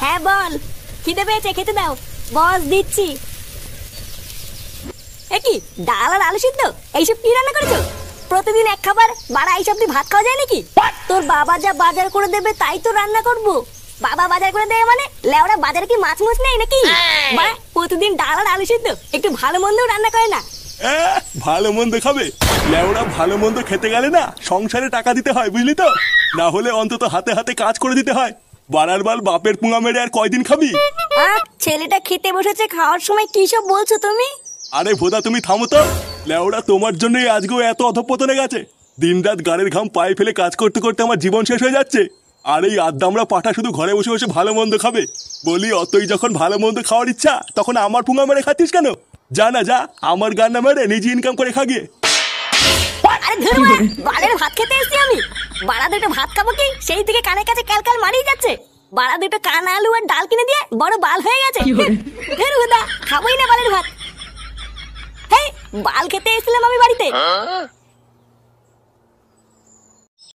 হ্যাঁ বল, খিদে পেয়েছে, খেতে দাও। বস দিচ্ছি। কি ডাল আর আলু সিদ্ধ, এইসব কি রান্না করেছো? প্রতিদিন এক খাবার, বাড়া এইসব দিয়ে ভাত খাওয়া যায় নাকি? তোর বাবা যা বাজার করে দেবে তাই তো রান্না করব। বাবা বাজার করে দেবে মানে লেওড়া বাজারে কি মাছ মুছ নেই নাকি? বাড়া প্রতিদিন ডাল আর আলু সিদ্ধ, একটু ভালো মন্দও রান্না করে না। ভালো মন্দ খাবে? লেওড়া ভালো মন্দ খেতে গেলে না সংসারে টাকা দিতে হয়, বুঝলি তো? না হলে অন্তত হাতে হাতে কাজ করে দিতে হয়। বাড়ার বাল বাপের পুঙা মেরে আর কয়দিন খাবি? ছেলেটা খেতে বসেছে, খাওয়ার সময় কি সব বলছো তুমি? আরে ভোদা তুমি থামো তো। লেওড়া তোমার জন্যই আজকেও এত অধঃপতনে গেছে। দিনরাত গাড়ির ঘাম পায়ে ফেলে কাজ করতে করতে আমার জীবন শেষ হয়ে যাচ্ছে। আর এই আদ্দামরা পাঠা শুধু ঘরে বসে বসে ভালো মন্দ খাবে। বলি অতই যখন ভালো মন্দ খাওয়ার ইচ্ছা, তখন আমার পুঙা মেরে খাচ্ছিস কেন? যা না যা, আমার গান না মেরে নিজে ইনকাম করে খা গিয়ে। আরে ধরো, বালের ভাত খেতে এসেছি আমি। বাড়া দুটো ভাত খাবো কি, সেই থেকে কানের কাছে ক্যালকাল মারিয়ে যাচ্ছে। বাড়া দুটো কান আলু আর ডাল কিনে দিয়ে বড় বাল হয়ে গেছে। খাবোই না বালের ভাত। বাল খেতে এসেছিলাম আমি বাড়িতে।